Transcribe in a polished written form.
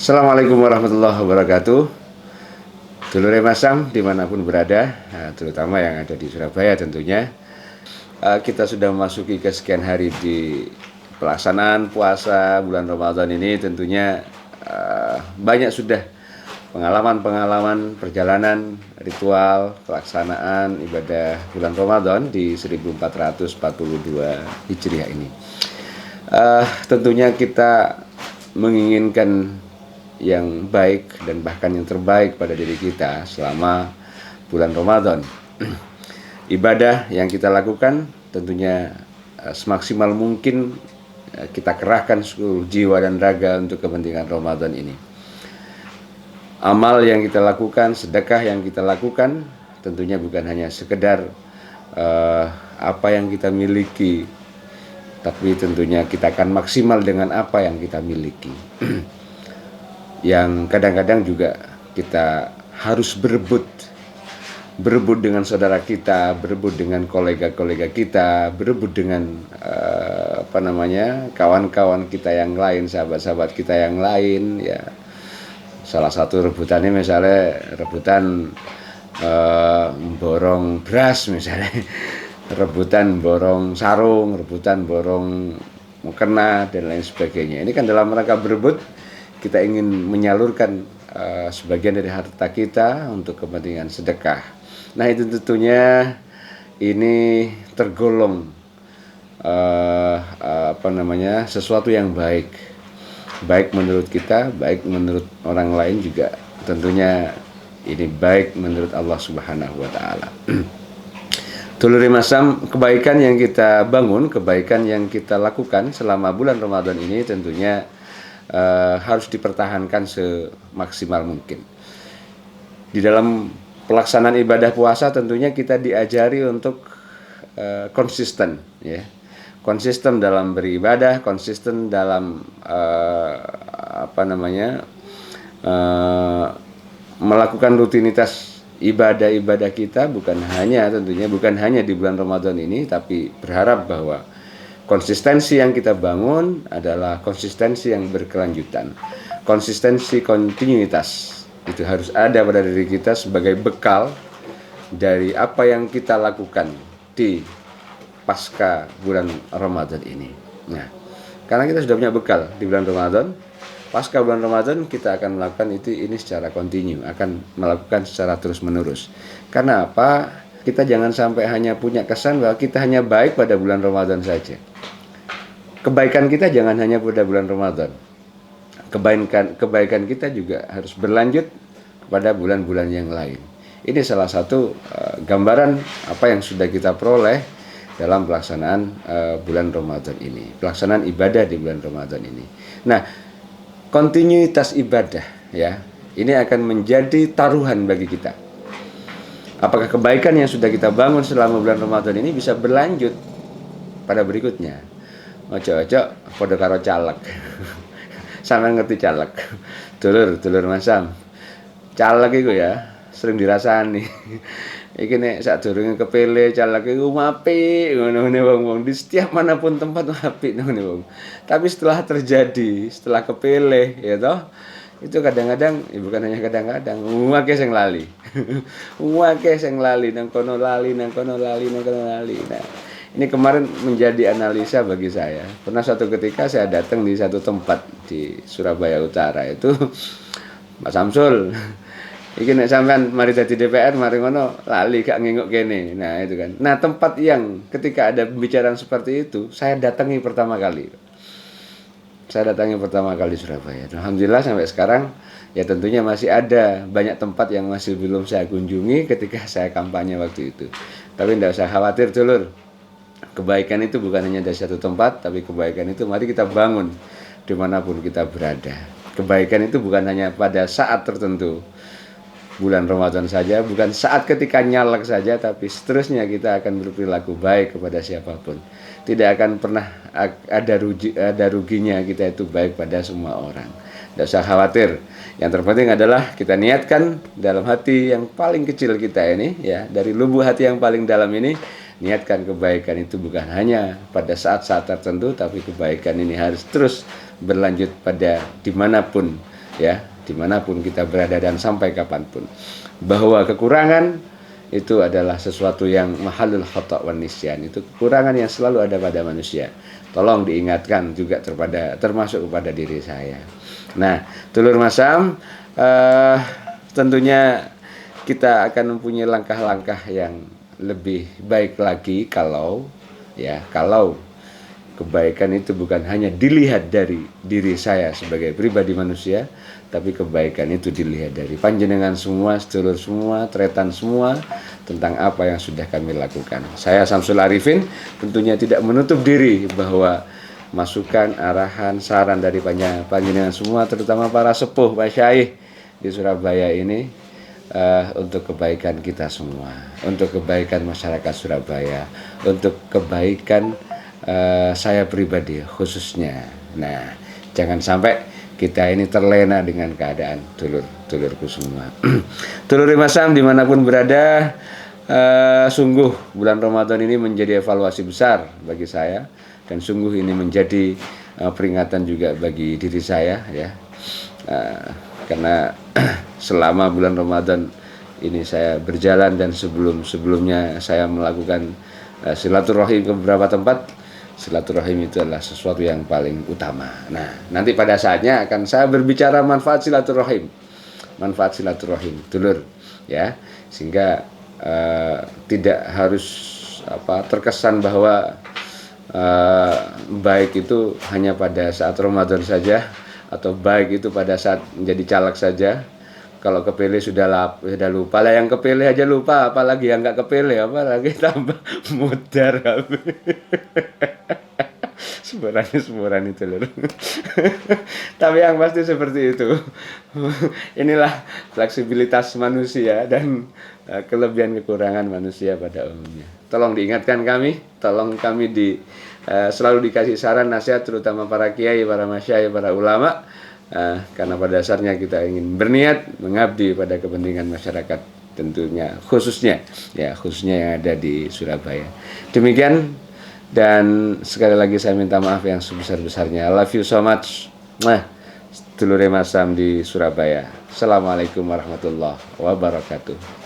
Assalamualaikum warahmatullahi wabarakatuh. Dulure Masam dimanapun berada, terutama yang ada di Surabaya tentunya. Kita sudah memasuki kesekian hari di pelaksanaan puasa bulan Ramadan ini. Tentunya banyak sudah pengalaman-pengalaman perjalanan ritual pelaksanaan ibadah bulan Ramadan di 1442 Hijriah ini. Tentunya kita menginginkan yang baik dan bahkan yang terbaik pada diri kita selama bulan Ramadan. Ibadah yang kita lakukan tentunya semaksimal mungkin kita kerahkan seluruh jiwa dan raga untuk kepentingan Ramadan ini. Amal yang kita lakukan, sedekah yang kita lakukan tentunya bukan hanya sekedar apa yang kita miliki, tapi tentunya kita akan maksimal dengan apa yang kita miliki. Yang kadang-kadang juga kita harus berebut dengan saudara kita, berebut dengan kolega-kolega kita, berebut dengan kawan-kawan kita yang lain, sahabat-sahabat kita yang lain, ya. Salah satu rebutannya misalnya rebutan borong beras misalnya, rebutan borong sarung, rebutan borong mukena dan lain sebagainya. Ini kan dalam rangka berebut kita ingin menyalurkan sebagian dari harta kita untuk kepentingan sedekah. Nah, itu tentunya ini tergolong sesuatu yang baik menurut kita, baik menurut orang lain juga. Tentunya ini baik menurut Allah Subhanahu wa taala. Dulure Masam, kebaikan yang kita bangun, kebaikan yang kita lakukan selama bulan Ramadan ini tentunya harus dipertahankan semaksimal mungkin. Di dalam pelaksanaan ibadah puasa tentunya kita diajari untuk konsisten, ya, konsisten dalam beribadah, konsisten dalam melakukan rutinitas ibadah-ibadah kita, bukan hanya di bulan Ramadan ini, tapi berharap bahwa konsistensi yang kita bangun adalah konsistensi yang berkelanjutan. Konsistensi, kontinuitas itu harus ada pada diri kita sebagai bekal dari apa yang kita lakukan di pasca bulan Ramadan ini. Nah, karena kita sudah punya bekal di bulan Ramadan, pasca bulan Ramadan kita akan melakukan ini secara kontinu, akan melakukan secara terus-menerus. Karena apa? Kita jangan sampai hanya punya kesan bahwa kita hanya baik pada bulan Ramadan saja. Kebaikan kita jangan hanya pada bulan Ramadan. Kebaikan kita juga harus berlanjut pada bulan-bulan yang lain. Ini salah satu gambaran apa yang sudah kita peroleh dalam pelaksanaan bulan Ramadan ini, pelaksanaan ibadah di bulan Ramadan ini. Nah, kontinuitas ibadah, ya, ini akan menjadi taruhan bagi kita. Apakah kebaikan yang sudah kita bangun selama bulan Ramadan ini bisa berlanjut pada berikutnya? Ojo-ojo padha karo caleg. Sampeyan ngerti caleg? Dulur Masam. Caleg iku ya sering dirasani. Iki nek sadurunge kepilih caleg iku apik ngono-ngono wong-wong di setiap manapun tempat apik ngono wong. Tapi setelah terjadi, setelah kepilih ya toh, itu kadang-kadang, bukan hanya kadang-kadang, akeh sing lali. Akeh sing lali nang kono lali. Nah, ini kemarin menjadi analisa bagi saya. Pernah suatu ketika saya datang di satu tempat di Surabaya Utara itu, Pak Samsul, iki nek sampean mari dadi DPR, mari ngono lali gak ngengok kene. Nah, itu kan. Nah, tempat yang ketika ada pembicaraan seperti itu, saya datangi pertama kali Surabaya. Alhamdulillah sampai sekarang ya tentunya masih ada banyak tempat yang masih belum saya kunjungi ketika saya kampanye waktu itu. Tapi tidak usah khawatir dulur. Kebaikan itu bukan hanya dari satu tempat, tapi kebaikan itu mari kita bangun dimanapun kita berada. Kebaikan itu bukan hanya pada saat tertentu, bulan Ramadan saja, bukan saat ketika nyalek saja, tapi seterusnya kita akan berperilaku baik kepada siapapun. Tidak akan pernah ada ruginya kita itu baik pada semua orang. Tidak usah khawatir. Yang terpenting adalah kita niatkan dalam hati yang paling kecil kita ini, ya, dari lubuk hati yang paling dalam ini, niatkan kebaikan itu bukan hanya pada saat-saat tertentu, tapi kebaikan ini harus terus berlanjut pada dimanapun ya, dimanapun kita berada dan sampai kapanpun, bahwa kekurangan itu adalah sesuatu yang mahalul khata' wan nisyan, itu kekurangan yang selalu ada pada manusia. Tolong diingatkan juga termasuk kepada diri saya. Nah, Dulur Masam, tentunya kita akan mempunyai langkah-langkah yang lebih baik lagi kalau kebaikan itu bukan hanya dilihat dari diri saya sebagai pribadi manusia, tapi kebaikan itu dilihat dari panjenengan semua, sedulur semua, tretan semua, tentang apa yang sudah kami lakukan. Saya Samsul Arifin tentunya tidak menutup diri bahwa masukan, arahan, saran dari panjenengan semua, terutama para sepuh masyaikh di Surabaya ini, untuk kebaikan kita semua, untuk kebaikan masyarakat Surabaya, untuk kebaikan saya pribadi khususnya. Nah, jangan sampai kita ini terlena dengan keadaan dulur-dulurku semua. Dulur Masam dimanapun berada, sungguh bulan Ramadan ini menjadi evaluasi besar bagi saya, dan sungguh ini menjadi peringatan juga bagi diri saya, ya. Karena selama bulan Ramadan ini saya berjalan, dan sebelumnya saya melakukan silaturahim ke beberapa tempat. Silaturahim itu adalah sesuatu yang paling utama. Nah, nanti pada saatnya akan saya berbicara manfaat silaturahim, dulur, ya, sehingga tidak harus terkesan bahwa baik itu hanya pada saat Ramadan saja, atau baik itu pada saat menjadi caleg saja. Kalau kepilih sudah lupa lah, yang kepilih aja lupa, apalagi yang nggak kepilih, apalagi tambah mudar. Semburan itu loh. Tapi yang pasti seperti itu. Inilah fleksibilitas manusia dan kelebihan kekurangan manusia pada umumnya. Tolong diingatkan kami, tolong kami selalu dikasih saran nasihat, terutama para kiai, para masyayikh, para ulama, karena pada dasarnya kita ingin berniat mengabdi pada kepentingan masyarakat, tentunya khususnya yang ada di Surabaya. Demikian, dan sekali lagi saya minta maaf yang sebesar-besarnya. I love you so much. Dulur Masam di Surabaya. Assalamualaikum warahmatullahi wabarakatuh.